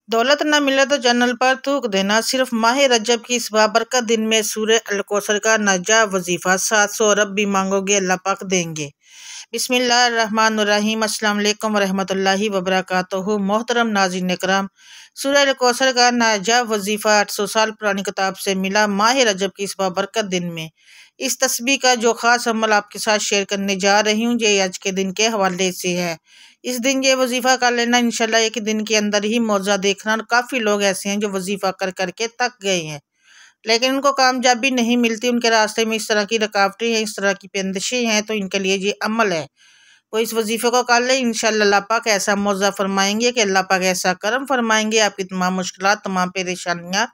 दौलत न मिले तो चैनल पर थूक देना। सिर्फ माह रजब की इस बाबरकत दिन में सूरह अल-कौसर का नाजाब वजीफा 700 अरब भी मांगोगे अल्लाह पाक देंगे। बिस्मिल्लाहिर्रहमानिर्रहीम। अस्सलाम वालेकुम वरहमतुल्लाहि वबरकातुहू। मोहतरम नाज़रीन इकराम, सूरह अल-कौसर का नाजाब वजीफा 800 साल पुरानी किताब से मिला माह रजब की इस बाबरकत दिन में। इस तस्बीह का जो ख़ास अमल आपके साथ शेयर करने जा रही हूँ ये आज के दिन के हवाले से है। इस दिन ये वजीफ़ा कर लेना इंशाल्लाह एक दिन के अंदर ही मौजा देखना। और काफ़ी लोग ऐसे हैं जो वजीफ़ा कर करके थक गए हैं लेकिन उनको कामयाबी नहीं मिलती, उनके रास्ते में इस तरह की रुकावटें हैं, इस तरह की पेंदिशें हैं, तो इनके लिए ये अमल है। वो इस वजीफ़े को कर ले, इंशाल्लाह अल्लाह पाक ऐसा मौजा फरमाएंगे कि अल्लाह पाक ऐसा करम फरमाएंगे, आपकी तमाम मुश्किलात तमाम परेशानियाँ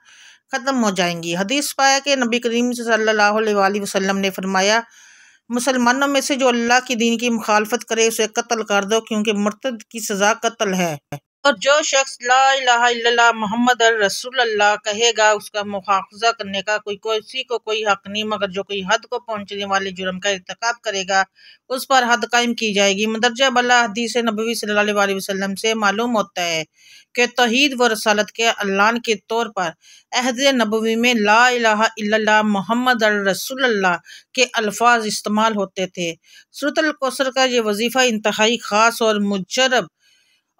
ख़त्म हो जाएंगी। हदीस पाया कि नबी करीम सल्लल्लाहु अलैहि वसल्लम ने फरमाया, मुसलमानों में से जो अल्लाह की दीन की मुखालफत करे उसे कत्ल कर दो, क्योंकि मुर्तद की सज़ा कत्ल है। और जो शख्स ला इलाहा इल्लल्लाह मोहम्मद रसूलुल्लाह कहेगा उसका मुआखजा करने का किसी को कोई हक नहीं, मगर जो कोई हद को पहुंचने वाले जुर्म का इर्तिकाब करेगा उस पर हद कायम की जाएगी। मदरजा बला हदीस नबवी सल्लल्लाहु अलैहि वसल्लम से मालूम होता है कि तौहीद व रसालत के अल्लान के तौर पर अहद नबवी में ला इलाहा इल्लल्लाह मोहम्मद रसूलुल्लाह के अल्फाज इस्तेमाल होते थे। सूरत अल-कौसर का ये वजीफ़ा इंतहाई ख़ास और मुजरब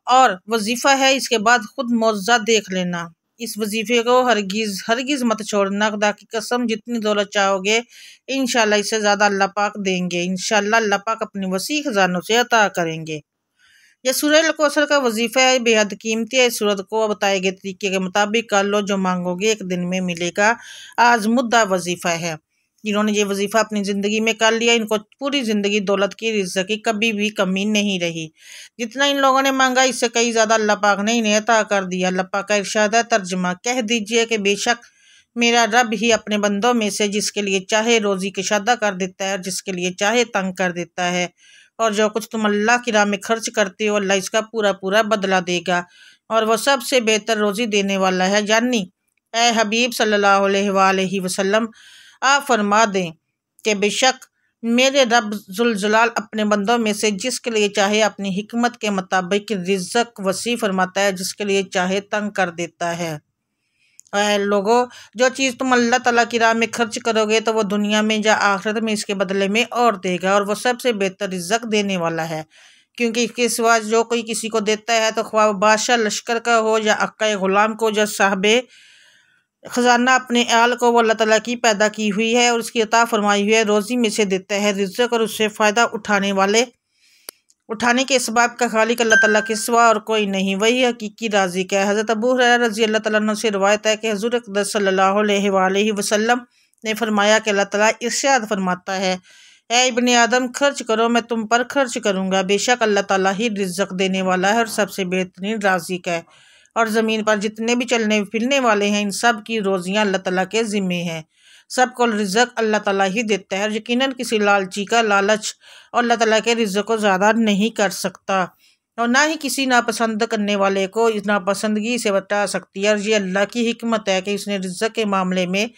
और वजीफ़ा है। इसके बाद खुद मौज़ा देख लेना। इस वजीफ़े को हरगिज़ मत छोड़ना। खुदा की कसम, जितनी दौलत चाहोगे इंशाल्लाह इससे ज़्यादा अल्लाह पाक देंगे। इंशाल्लाह अल्लाह पाक अपनी वसी खजानों से अता करेंगे। यह सूरह अल-कौसर का वजीफ़ा है, बेहद कीमती है। इस सूरत को बताए गए तरीके के मुताबिक कर लो, जो मांगोगे एक दिन में मिलेगा। आज़मुद्दा वजीफ़ा है। जिन्होंने ये वजीफ़ा अपनी ज़िंदगी में कर लिया इनको पूरी ज़िंदगी दौलत की रिज़्क़ की कभी भी कमी नहीं रही। जितना इन लोगों ने मांगा इससे कई ज़्यादा अल्लाह पाक ने इन्हें अता कर दिया। अल्लाह पाक का इरशाद है, तर्जुमा, कह दीजिए कि बेशक मेरा रब ही अपने बंदों में से जिसके लिए चाहे रोज़ी कशादा कर देता है और जिसके लिए चाहे तंग कर देता है। और जो कुछ तुम अल्लाह की राह में खर्च करते हो अल्लाह इसका पूरा पूरा बदला देगा, और वह सबसे बेहतर रोज़ी देने वाला है। यानी ए हबीब सल्लल्लाहु अलैहि वसल्लम, आप फरमा दें कि बेशक मेरे रब जुल जलाल अपने बंदों में से जिसके लिए चाहे अपनी हिकमत के मुताबिक रिज़्क़ वसी फरमाता है, जिसके लिए चाहे तंग कर देता है। लोगों, जो चीज़ तुम अल्लाह ताला की राह में खर्च करोगे तो वो दुनिया में या आखिरत में इसके बदले में और देगा, और वो सबसे बेहतर रिज़्क़ देने वाला है। क्योंकि इसके सिवा जो कोई किसी को देता है तो ख्वाह बादशाह लश्कर का हो या अक्का गुलाम को या साहबे खजाना अपने आल को, वो अल्लाह ताला की पैदा की हुई है और उसकी अता फरमाई हुई है रोज़ी में से देता है रिज़्क़, और उससे फ़ायदा उठाने के इसबाब का खालिक अल्लाह ताला के सिवा और कोई नहीं, वही हकीकी राज़िक है। हज़रत अबू हुरैरा रज़ी अल्लाह ताला अन्हु से रिवायत है कि हुज़ूर अक़दस सल्लल्लाहु अलैहि वसल्लम ने फरमाया कि अल्लाह ताला इरशाद फरमाता है, ऐ इब्ने आदम, खर्च करो, मैं तुम पर खर्च करूँगा। बेशक अल्लाह ताला ही रिज़्क़ देने वाला है और सबसे बेहतरीन राज़िक है। और ज़मीन पर जितने भी चलने फिरने वाले हैं इन सब की रोज़ियाँ अल्लाह ताला के ज़िम्मे हैं। सबको रिज़्क़ अल्लाह ताला ही देता है और यकीनन किसी लालची का लालच और अल्लाह ताला के रिज़्क़ को ज़्यादा नहीं कर सकता, और ना ही किसी नापसंद करने वाले को इस नापसंदगी से बचा सकती है। और ये अल्लाह की हिकमत है कि उसने रिज़्क़ के मामले में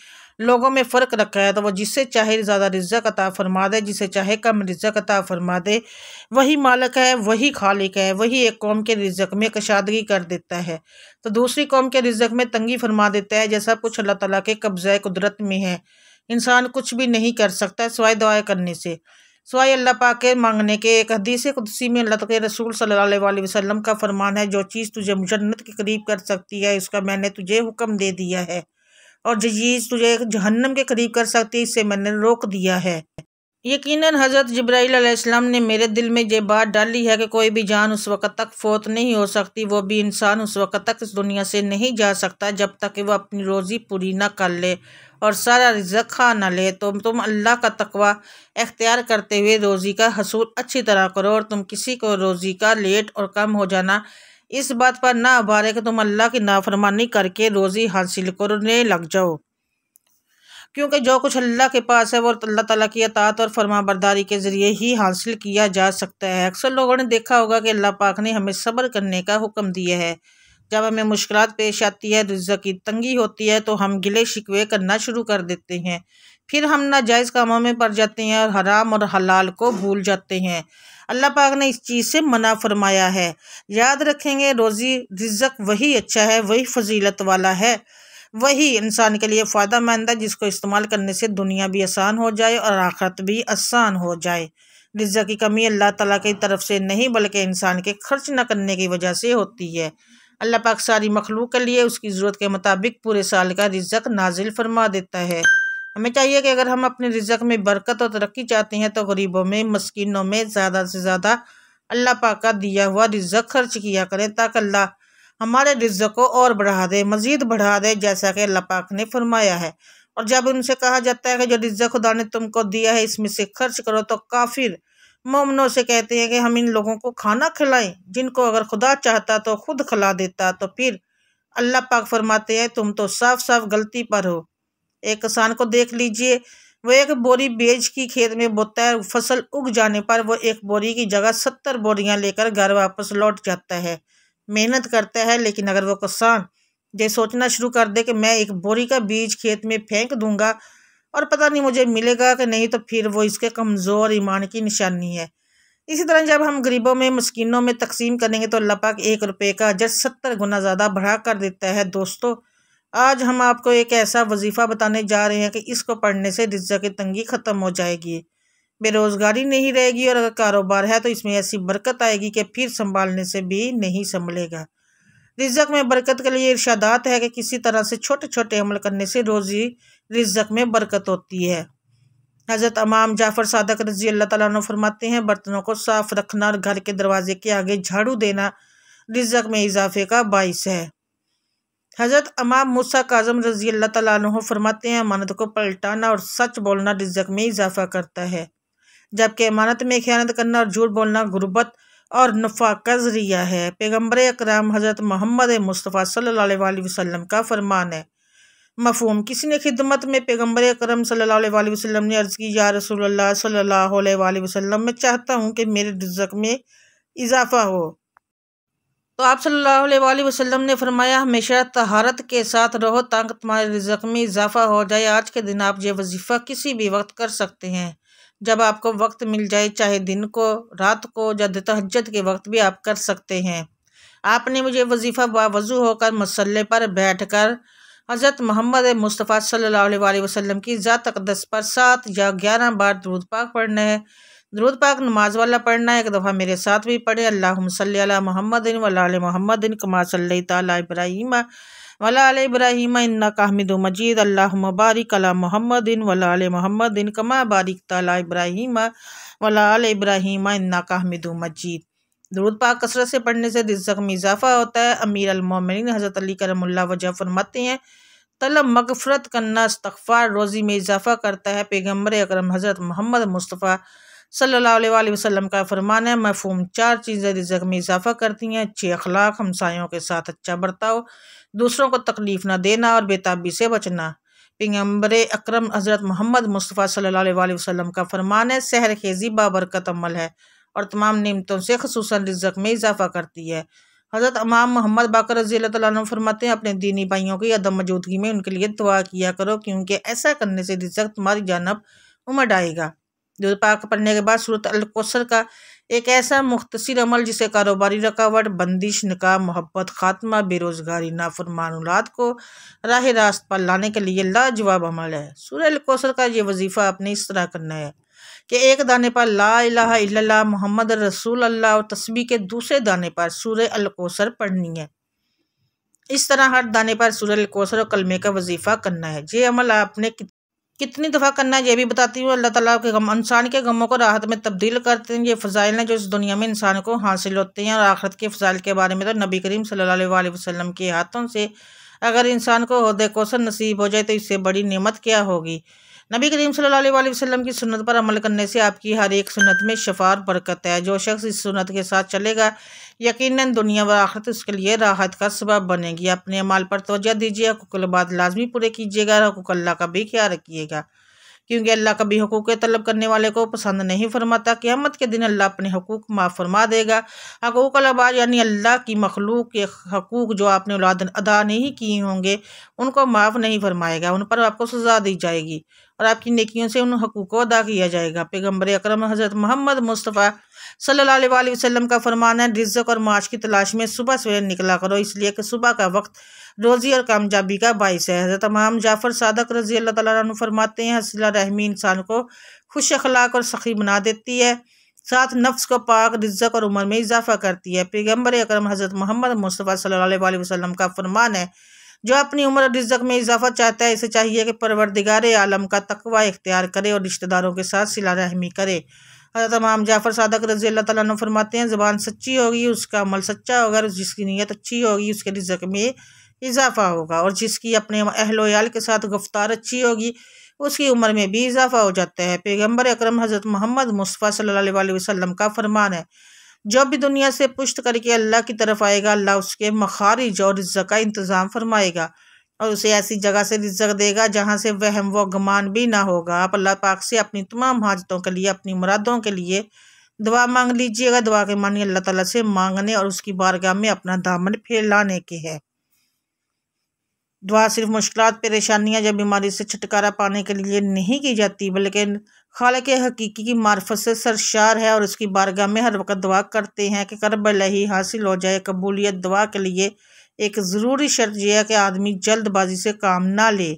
लोगों में फ़र्क रखा है, तो वह जिससे चाहे ज़्यादा रिज़्क़ अता फरमा दे, जिसे चाहे कम रिज़्क़ अता फरमा दे। वही मालिक है, वही खालिक है, वही एक कौम के रिज़्क़ में कशादगी कर देता है तो दूसरी कौम के रिज़्क़ में तंगी फरमा देता है। जैसा कुछ अल्लाह ताला के कब्ज़ा कुदरत में है, इंसान कुछ भी नहीं कर सकता सिवाय दुआएं करने से, सिवाय अल्लाह पाक के मांगने के। एक हदीस कुदसी में अल्लाह के रसूल सल्लल्लाहु अलैहि वसल्लम का फरमान है, जो चीज़ तुझे जन्नत के करीब कर सकती है इसका मैंने तुझे हुक्म दे दिया है, और जो चीज़ तुझे जहन्नम के करीब कर सकती है इससे मैंने रोक दिया है। यकीनन हज़रत जिब्राईल अलैहिस्सलाम ने मेरे दिल में ये बात डाली है कि कोई भी जान उस वक़्त तक फ़ौत नहीं हो सकती, वो भी इंसान उस वक़्त तक इस दुनिया से नहीं जा सकता जब तक कि वह अपनी रोज़ी पूरी ना कर ले और सारा रिज़्क़ खा ना ले। तो तुम अल्लाह का तकवा इख्तियार करते हुए रोज़ी का हसूल अच्छी तरह करो, और तुम किसी को रोज़ी का लेट और कम हो जाना इस बात पर ना उभारे कि तुम अल्लाह की नाफरमानी करके रोज़ी हासिल करने लग जाओ। क्योंकि जो कुछ अल्लाह के पास है वो अल्लाह ताला की अताअत और फरमाबरदारी के ज़रिए ही हासिल किया जा सकता है। अक्सर लोगों ने देखा होगा कि अल्लाह पाक ने हमें सब्र करने का हुक्म दिया है। जब हमें मुश्किलात पेश आती है, रिज़्क़ की तंगी होती है, तो हम गिले शिकवे करना शुरू कर देते हैं फिर हम नाजायज़ कामों में पड़ जाते हैं और हराम और हलाल को भूल जाते हैं। अल्लाह पाक ने इस चीज़ से मना फरमाया है। याद रखेंगे, रोज़ी रिज़्क़ वही अच्छा है, वही फजीलत वाला है, वही इंसान के लिए फ़ायदेमंद है जिसको इस्तेमाल करने से दुनिया भी आसान हो जाए और आखिरत भी आसान हो जाए। रिज़्क़ की कमी अल्लाह ताला की तरफ से नहीं बल्कि इंसान के खर्च न करने की वजह से होती है। अल्लाह पाक सारी मखलूक के लिए उसकी ज़रूरत के मुताबिक पूरे साल का रिज़्क़ नाजिल फरमा देता है। हमें चाहिए कि अगर हम अपने रिज़्क़ में बरकत और तरक्की चाहते हैं तो गरीबों में, मस्कीनों में ज़्यादा से ज़्यादा अल्लाह पाक का दिया हुआ रिज़्क़ खर्च किया करें ताकि अल्लाह हमारे रिज़्क़ को और बढ़ा दे, मज़ीद बढ़ा दे, जैसा कि अल्लाह पाक ने फरमाया है। और जब उनसे कहा जाता है कि जो रिज़्क़ खुदा ने तुमको दिया है इसमें से खर्च करो, तो काफिर मोमिनों से कहते हैं कि हम इन लोगों को खाना खिलाएं जिनको अगर खुदा चाहता तो खुद खिला देता। तो फिर अल्लाह पाक फरमाते हैं तुम तो साफ साफ गलती पर हो। एक किसान को देख लीजिए, वो एक बोरी बीज की खेत में बोता है, फसल उग जाने पर वो एक बोरी की जगह 70 बोरियां लेकर घर वापस लौट जाता है, मेहनत करता है। लेकिन अगर वो किसान ये सोचना शुरू कर दे कि मैं एक बोरी का बीज खेत में फेंक दूंगा और पता नहीं मुझे मिलेगा कि नहीं, तो फिर वो इसके कमज़ोर ईमान की निशानी है। इसी तरह जब हम गरीबों में, मस्कीनों में तकसीम करेंगे तो अल्लाह पाक 1 रुपये का अजर 70 गुना ज़्यादा बढ़ा कर देता है। दोस्तों, आज हम आपको एक ऐसा वजीफ़ा बताने जा रहे हैं कि इसको पढ़ने से रिज़्क़ की तंगी ख़त्म हो जाएगी, बेरोज़गारी नहीं रहेगी, और अगर कारोबार है तो इसमें ऐसी बरकत आएगी कि फिर संभालने से भी नहीं संभलेगा। रिज़्क़ में बरकत के लिए इरशादात है कि किसी तरह से छोटे छोटे अमल करने से रोज़ी रिज़्क़ में बरकत होती है। हज़रत इमाम जाफ़र सादिक़ रज़ी अल्लाह तआला अन्हु फरमाते हैं, बर्तनों को साफ़ रखना और घर के दरवाजे के आगे झाड़ू देना रिज़्क़ में इजाफे का बाइस है। हज़रत इमाम मूसा काज़िम रज़ी अल्लाह तआला अन्हु फरमाते हैं, अमानत को पलटाना और सच बोलना रिज़्क़ में इजाफा करता है, जबकि अमानत में ख़यानत करना और झूठ बोलना गुर्बत और नफ़ा का ज़रिया है। पैगम्बर अकरम हज़रत मोहम्मद मुस्तफ़ा सल्लल्लाहु अलैहि वसल्लम का फरमान है। मफ़हूम, किसी ने खिदमत में पैगम्बर अकरम सल्लल्लाहु अलैहि वसल्लम ने अर्ज़ की, या रसूलल्लाह सल्लल्लाहु अलैहि वसल्लम, मैं चाहता हूँ कि मेरे रिज़्क़ में इजाफ़ा हो। तो आप सल्लल्लाहु अलैहि वसल्लम ने फरमाया, हमेशा तहारत के साथ रहो ताकि तुम्हारे रिज़्क़ में इजाफ़ा हो जाए। आज के दिन आप ये वजीफ़ा किसी भी वक्त कर सकते हैं, जब आपको वक्त मिल जाए, चाहे दिन को, रात को, या तहज्जुद के वक्त भी आप कर सकते हैं। आपने मुझे वजीफ़ा बावज़ू होकर मसल्ले पर बैठकर हज़रत मोहम्मद मुस्तफ़ा सल्लल्लाहु अलैहि वसल्लम की ज़ात अक़दस पर 7 या 11 बार दुरूद पाक पढ़ना है। दुरूद पाक नमाज वाला पढ़ना है। एक दफ़ा मेरे साथ भी पढ़े, अल्लाहुम्मा सल्ली अला मुहम्मदिन व अला आलि मुहम्मदिन कमा सल्लैता अला इब्राहीम व अला आलि इब्राहीम इन्नका हमीदुम मजीद, अल्लाहुम्मा बारिक अला मुहम्मदिन व अला आलि मुहम्मदिन कमा बारिकता अला इब्राहीम व अला आलि इब्राहीम इन्नका हमीदुम मजीद। दुरूद पाक कसरत से पढ़ने से रिज़्क़ में इजाफ़ा होता है। अमीर अल मोमिनीन हज़रत अली करमुल्लाह वजह फरमाते हैं, तलब मग़फ़िरत करना इस्तग़फ़ार रोज़ी में इजाफ़ा करता है। पैगम्बर अकरम हज़रत मोहम्मद मुस्तफ़ा सल्लल्लाहु अलैहि वसल्लम का फरमान है, मफ़हूम, 4 चीज़ें रिज़्क़ में इजाफ़ा करती हैं: अच्छे अखलाक, हमसायों के साथ अच्छा बर्ताव, दूसरों को तकलीफ़ न देना और बेताबी से बचना। पैगम्बर अकरम हज़रत मोहम्मद मुस्तफ़ा सल्लल्लाहु अलैहि वसल्लम का फरमान है, सहर खेज़ी बाबरकत अमल है और तमाम नेमतों से ख़ुसूसन रिज़्क़ में इजाफ़ा करती है। हज़रत इमाम मोहम्मद बाक़र रज़ी अल्लाह तआला अन्हु फरमाते हैं, अपने दीनी भाइयों की अदम मौजूदगी में उनके लिए दुआ किया करो, क्योंकि ऐसा करने से रिज़्क़ तुम्हारी जानब उमड़ आएगा। दुरूद पाक पढ़ने के बाद सूरत अल कौसर का एक ऐसा मुख्तसर अमल जिसे कारोबारी रकावट, बंदिश, निकाह, मोहब्बत, खात्मा, बेरोज़गारी, नाफरमान औलाद को राह रास्त पर लाने के लिए लाजवाब अमल है। सूरह अल कौसर का ये वजीफ़ा आपने इस तरह करना है कि एक दाने पर ला इलाहा इल्लल्लाह मोहम्मद रसूल अल्लाह और तस्बीह के दूसरे दाने पर सूरह अल कौसर पढ़नी है। इस तरह हर दाने पर सूरह अल कौसर और कलमे का वजीफ़ा करना है। ये अमल आपने कितनी दफ़ा करना है ये भी बताती हूँ। अल्लाह ताला के गम इंसान के गमों को राहत में तब्दील करते हैं। ये फ़ज़ाइल हैं जो इस दुनिया में इंसान को हासिल होते हैं, और आखिरत के फ़ज़ाइल के बारे में तो नबी करीम सल्लल्लाहु अलैहि वसल्लम के हाथों से अगर इंसान को ओहदे कौसर नसीब हो जाए तो इससे बड़ी नेमत क्या होगी। नबी करीम सल्लल्लाहु अलैहि वसल्लम की सुन्नत पर अमल करने से आपकी हर एक सुन्नत में शफ़ा और बरकत है। जो शख्स इस सुन्नत के साथ चलेगा, यकीनन दुनिया व आखिरत उसके लिए राहत का सबब बनेगी। अपने अमाल पर तवज्जो दीजिए, हुकूक बात लाजमी पूरे कीजिएगा और हुकूक अल्लाह का भी ख्याल रखिएगा, क्योंकि अल्लाह कभी हुकूक तलब करने वाले को पसंद नहीं फरमाता। क़यामत के दिन अल्लाह अपने हुकूक माफ़ फरमा देगा। हकूक़ अल इबाद यानी अल्लाह की मखलूक के हकूक़ जो आपने औलाद अदा नहीं किए होंगे उनको माफ़ नहीं फरमाएगा, उन पर आपको सज़ा दी जाएगी और आपकी नेकियों से उन हकूक़ को अदा किया जाएगा। पैगम्बर अकरम हज़रत मोहम्मद मुस्तफ़ा सल्लल्लाहु अलैहि वसल्लम का फरमान है, रिज़्क़ और माश की तलाश में सुबह सवेरे निकला करो, इसलिए कि सुबह का वक्त रोज़ी और कामयाबी का बाइस है। हज़रत इमाम जाफ़र सादक रज़ी अल्लाह तआला अन्हु फरमाते हैं, सिला रहमी इंसान को खुश अखलाक और सखी बना देती है, साथ नफ्स को पाक, रिज़्क़ और उम्र में इजाफा करती है। पैगम्बर अकरम हज़रत मोहम्मद मुस्तफ़ा सल्लल्लाहु अलैहि वसल्लम का फरमान है, जो अपनी उम्र और रिज़्क़ में इजाफा चाहता है इसे चाहिए कि परवरदिगार आलम का तकवा इख्तियार करे और रिश्तेदारों के साथ सिला रहमी करे। हज़रत इमाम जाफ़र सादक रज़ी अल्लाह तआला अन्हु फरमाते हैं, ज़बान सच्ची होगी उसका अमल सच्चा होगा, और जिसकी नीयत अच्छी होगी उसके रिज़्क़ में इजाफा होगा, और जिसकी अपने अहलो याल के साथ गुफ्तार अच्छी होगी उसकी उम्र में भी इजाफा हो जाता है। पैगम्बर अकरम हज़रत मोहम्मद मुस्तफ़ा सल्लल्लाहु अलैहि वसल्लम का फरमान है, जो भी दुनिया से पुश्त करके अल्लाह की तरफ आएगा अल्लाह उसके मखारिज और रिज़्क़ का इंतज़ाम फरमाएगा और उसे ऐसी जगह से रिज़्क़ देगा जहाँ से वहम व गुमान भी ना होगा। आप अल्लाह पाक से अपनी तमाम हाजतों के लिए, अपनी मुरादों के लिए दुआ मांग लीजिएगा। दुआ के मानी अल्लाह ताला से मांगने और उसकी बारगाह में अपना दामन फैलाने के है। दुआ सिर्फ मुश्किलात, परेशानियाँ या बीमारी से छुटकारा पाने के लिए नहीं की जाती, बल्कि खालिक हकीकी की मार्फत से सरशार है और उसकी बारगाह में हर वक्त दुआ करते हैं कि कर्ब लही हासिल हो जाए। कबूलियत दुआ के लिए एक ज़रूरी शर्त यह है कि आदमी जल्दबाजी से काम ना ले।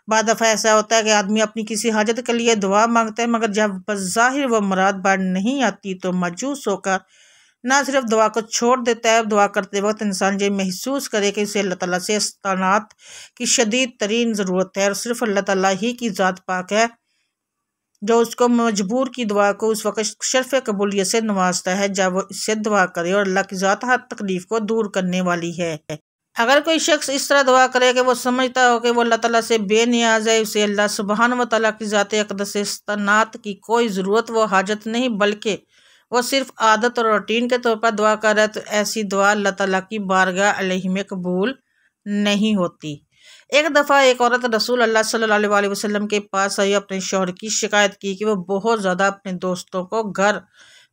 बाद दफ़ा ऐसा होता है कि आदमी अपनी किसी हाजत के लिए दुआ मांगता है, मगर जब बज़ाहिर वह मुराद बात नहीं आती तो मायूस होकर ना सिर्फ दुआ को छोड़ देता है, दुआ करते वक्त इंसान ये महसूस करे कि उसे अल्लाह ताला से इस्तानात की शदीद तरीन ज़रूरत है और सिर्फ अल्लाह ताला ही की ज़ात पाक है जो उसको मजबूर की दुआ को उस वक्त शर्फ कबूलियत से नवाजता है जब वो इससे दुआ करे, और अल्लाह की ज़ात हर तकलीफ़ को दूर करने वाली है। अगर कोई शख्स इस तरह दुआ करे कि वो समझता हो कि वो अल्लाह ताला से बेनियाज है, उसे अल्लाह सुब्हान व तआला की ज़ात अक़दस से इस्तानात की कोई ज़रूरत व हाजत नहीं, बल्कि वो सिर्फ आदत और रूटीन के तौर पर दुआ कर रहा है, तो ऐसी दुआ अल्लाह ताला की बारगाह अलैहि में कबूल नहीं होती। एक दफ़ा एक औरत रसूल अल्लाह सल्लल्लाहु अलैहि वसल्लम के पास आई, अपने शौहर की शिकायत की कि वो बहुत ज़्यादा अपने दोस्तों को घर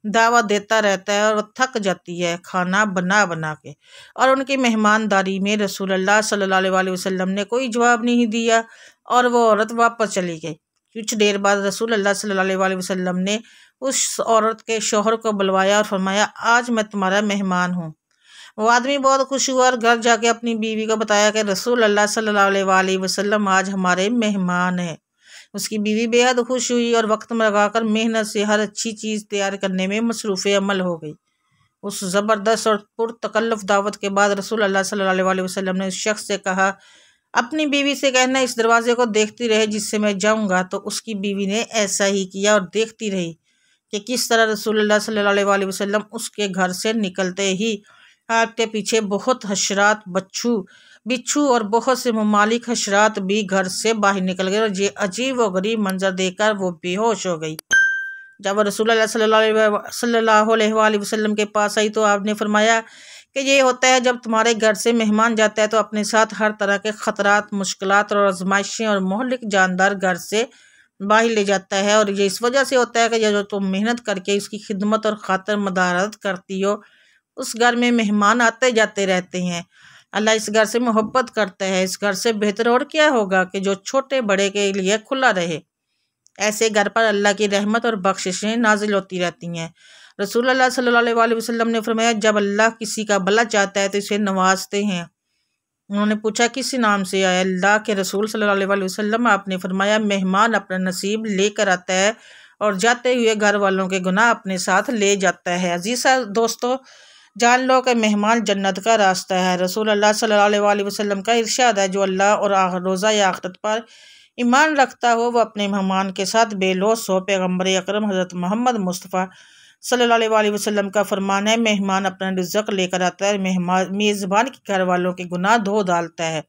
दावत देता रहता है और वो थक जाती है खाना बना बना के, और उनकी मेहमानदारी में रसूल अल्लाह सल्लल्लाहु अलैहि वसल्लम ने कोई जवाब नहीं दिया और वो औरत वापस चली गई। कुछ देर बाद रसूल अल्लाह सल्लल्लाहु अलैहि वसल्लम ने उस औरत के शौहर को बुलवाया और फरमाया, आज मैं तुम्हारा मेहमान हूँ। वो आदमी बहुत खुश हुआ और घर जाके अपनी बीवी को बताया कि रसूल अल्लाह सल्लल्लाहु अलैहि वसल्लम आज हमारे मेहमान हैं। उसकी बीवी बेहद खुश हुई और वक्त में लगाकर मेहनत से हर अच्छी चीज़ तैयार करने में मसरूफ़ अमल हो गई। उस ज़बरदस्त और पुरतकल्लुफ़ दावत के बाद रसूल अल्लाह सल्लल्लाहु अलैहि वसल्लम ने उस शख्स से कहा, अपनी बीवी से कहना इस दरवाजे को देखती रहे जिससे मैं जाऊंगा। तो उसकी बीवी ने ऐसा ही किया और देखती रही कि किस तरह रसूल अल्लाह सल्लल्लाहु अलैहि वसल्लम उसके घर से निकलते ही आपके पीछे बहुत हशरात, बिच्छू और बहुत से ममालिक हशरात भी घर से बाहर निकल गए, और ये अजीब व गरीब मंजर देखकर वो बेहोश हो गई। जब रसूल अल्लाह सल्लल्लाहु अलैहि वसल्लम के पास आई तो आपने फरमाया कि ये होता है जब तुम्हारे घर से मेहमान जाता है तो अपने साथ हर तरह के ख़तरात, मुश्किलात और आजमाइशें और मोहलिक जानदार घर से बाहर ले जाता है, और ये इस वजह से होता है कि जो तुम मेहनत करके उसकी खिदमत और खातर मदारत करती हो उस घर में मेहमान आते जाते रहते हैं। अल्लाह इस घर से मोहब्बत करता है। इस घर से बेहतर और क्या होगा कि जो छोटे बड़े के लिए खुला रहे। ऐसे घर पर अल्लाह की रहमत और बख्शिशें नाजिल होती रहती हैं। रसूल अल्लाह सल्लल्लाहु अलैहि वसल्लम ने फरमाया, जब अल्लाह किसी का भला चाहता है तो इसे नवाजते हैं। उन्होंने पूछा, किसी नाम से आया? अल्लाह के रसूल सल्लल्लाहु अलैहि वसल्लम। आपने फरमाया, मेहमान अपना नसीब लेकर आता है और जाते हुए घर वालों के गुनाह अपने साथ ले जाता है। अजीज़ दोस्तों, जान लो कि मेहमान जन्नत का रास्ता है। रसूल अल्लाह सल्लल्लाहु अलैहि वसल्लम का इरशाद है, जो अल्लाह और रोज़ा या आखिरत पर ईमान रखता हो वह अपने मेहमान के साथ बेलौस हो। पैगम्बर अकरम हज़रत मोहम्मद मुस्तफ़ा सल्लल्लाहु अलैहि वसल्लम का फरमान है, मेहमान अपना रिज़्क़ लेकर आता है, मेज़बान के घर वालों के गुनाह धो डालता है।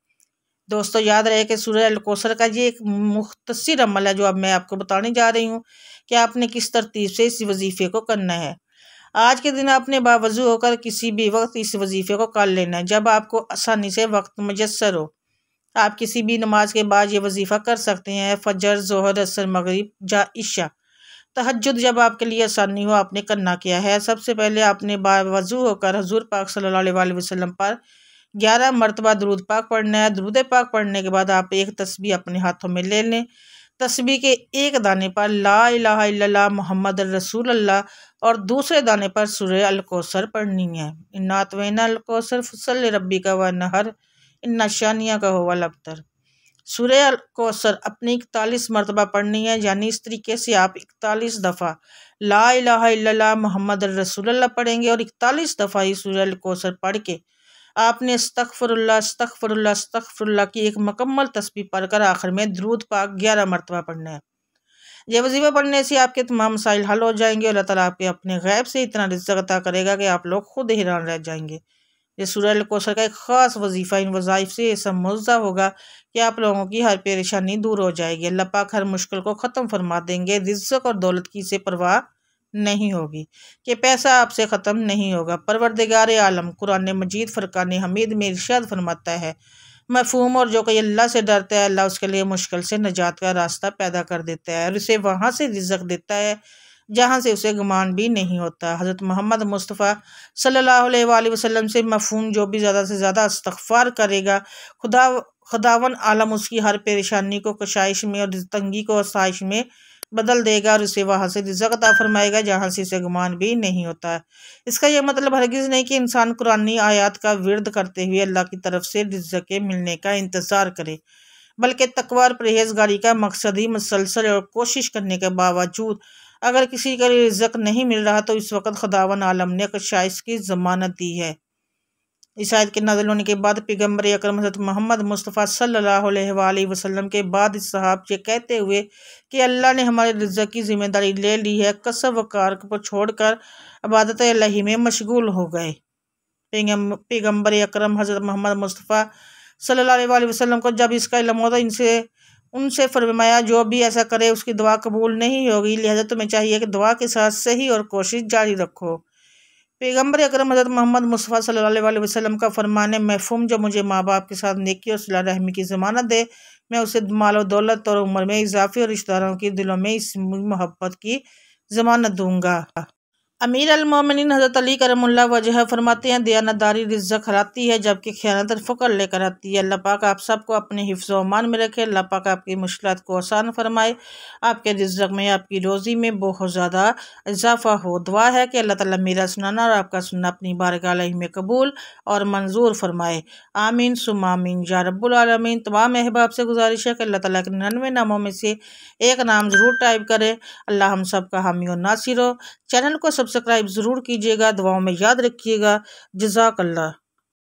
दोस्तों, याद रहे कि सूरह अल कौसर का ये एक मुख्तसर अमल है जो अब मैं आपको बताने जा रही हूँ कि आपने किस तरतीब से इस वजीफ़े को करना है। आज के दिन आपने बावजू होकर किसी भी वक्त इस वजीफ़े को कर लेना है जब आपको आसानी से वक्त मुयस्सर हो। आप किसी भी नमाज के बाद ये वजीफ़ा कर सकते हैं। फजर, ज़ोहर, असर, मगरिब, इशा। तहज्जुद जब आपके लिए आसानी हो आपने करना क्या है। सबसे पहले आपने बावज़ू होकर हुज़ूर पाक सल्लल्लाहु अलैहि वसल्लम पर 11 मरतबा दरूद पाक पढ़ना है। दरूद पाक पढ़ने के बाद आप एक तस्बीह अपने हाथों में ले लें। तस्बीह के एक दाने पर ला इलाहा इल्लल्लाह मुहम्मद रसूलुल्लाह और दूसरे दाने पर सूरह अल कौसर पढ़नी है। इन्ना अतवैना अल कौसर फसल्लि रब्बिका वन्हर इन्ना शानिअका हुवल अब्तर। सूरह अल कौसर अपनी 41 मरतबा पढ़नी है, यानी इस तरीके से आप 41 दफ़ा ला इलाहा इल्लल्लाह मुहम्मद रसूलुल्लाह पढ़ेंगे और 41 दफ़ा ही सूरह अल कौसर पढ़ के आपने अस्तगफिरुल्लाह अस्तगफिरुल्लाह अस्तगफिरुल्लाह की एक मुकम्मल तस्बीह पढ़कर आखिर में दरूद पाक 11 मरतबा पढ़ना है। ये वजीफ़ा पढ़ने से आपके तमाम मसाइल हल हो जाएंगे। अल्लाह ताला आपके अपने गैब से इतना रिज़्क़ अता करेगा कि आप लोग खुद हैरान रह जाएंगे। ये सूरह अल कौसर का एक ख़ास वजीफ़ा, इन वज़ाइफ से ऐसा मुआवजा होगा कि आप लोगों की हर परेशानी दूर हो जाएगी। अल्लाह पाक हर मुश्किल को ख़त्म फरमा देंगे। रिज़्क़ और दौलत की से परवाह नहीं होगी कि पैसा आपसे ख़त्म नहीं होगा। परवरदिगार आलम कुरान मजीद फ़ुरक़ान हमीद में इरशाद फरमाता है, मफ़हूम और जो कोई अल्लाह से डरता है अल्लाह उसके लिए मुश्किल से निजात का रास्ता पैदा कर देता है और उसे वहाँ से रिज़्क़ देता है जहाँ से उसे गुमान भी नहीं होता। हज़रत मोहम्मद मुस्तफ़ा सल्लल्लाहु अलैहि वसल्लम से मफ़हूम जो भी ज़्यादा से ज़्यादा इस्तग़फ़ार करेगा खुदावन आलम उसकी हर परेशानी को कशाइश में और तंगी को आसाइश में बदल देगा और उसे वहाँ से रिज़्क़ अता फरमाएगा जहाँ से उसे गुमान भी नहीं होता। इसका यह मतलब हरगिज़ नहीं कि इंसान कुरानी आयात का विर्द करते हुए अल्लाह की तरफ से रिज़्क़ के मिलने का इंतज़ार करे, बल्कि तक़वा और परहेज़गारी का मकसद ही मुसलसल और कोशिश करने के बावजूद अगर किसी का रिज़्क़ नहीं मिल रहा तो इस वक्त खुदावन आलम ने कशाइश की ज़मानत दी है। इस आयत के नाज़िल होने के बाद पैगम्बर अकरम हज़रत मोहम्मद मुस्तफ़ा सल्लल्लाहु अलैहि वसल्लम के बाद इस सहाब ये कहते हुए कि अल्लाह ने हमारे रिज़्क़ की ज़िम्मेदारी ले ली है, कसब वकार को छोड़कर इबादत इलाही में मशगूल हो गए। पैगम्बर अकरम हज़रत मोहम्मद मुस्तफ़ा सल्लल्लाहु अलैहि वसल्लम को जब इसका इल्म होता उनसे फरमाया, जो भी ऐसा करे उसकी दुआ कबूल नहीं होगी, लिहाजा तुम्हें चाहिए कि दुआ के साथ सही और कोशिश जारी रखो। पैगम्बर अकरम हज़रत मोहम्मद मुस्तफ़ा सल्लल्लाहु अलैहि वसल्लम का फरमान मफ़हूम, जो मुझे माँ बाप के साथ नेकी और सिला रहमी की ज़मानत दे मैं उसे माल दौलत और उम्र में इजाफ़े और रिश्तेदारों के दिलों में इस मोहब्बत की ज़मानत दूँगा। अमीर अल-मोमिनीन हज़रत अली करमुल्लाह वजह फरमाते हैं, दयानतदारी रिज़्क़ हराती है जबकि ख़यानत फ़क़र लेकर आती है। अल्लाह पाक आप सबको अपने हिफ्ज़ व अमान में रखे। अल्लाह पाक आपकी मुश्किलात को आसान फरमाए, आपके रिज़्क़ में आपकी रोज़ी में बहुत ज़्यादा इजाफ़ा हो। दुआ है कि अल्लाह ताला मेरा सुनाना और आपका सुनना अपनी बारगाह में कबूल और मंजूर फरमाए। आमीन सुम्मा आमीन या रब्बुल आलमीन। तमाम अहबाब से गुजारिश है कि अल्लाह ताला के 99 नामों में से एक नाम ज़रूर टाइप करें। अल्लाह हम सब का हामी और नासिर हो। चैनल को सब्सक्राइब ज़रूर कीजिएगा, दुआओं में याद रखिएगा। जज़ाकल्लाह।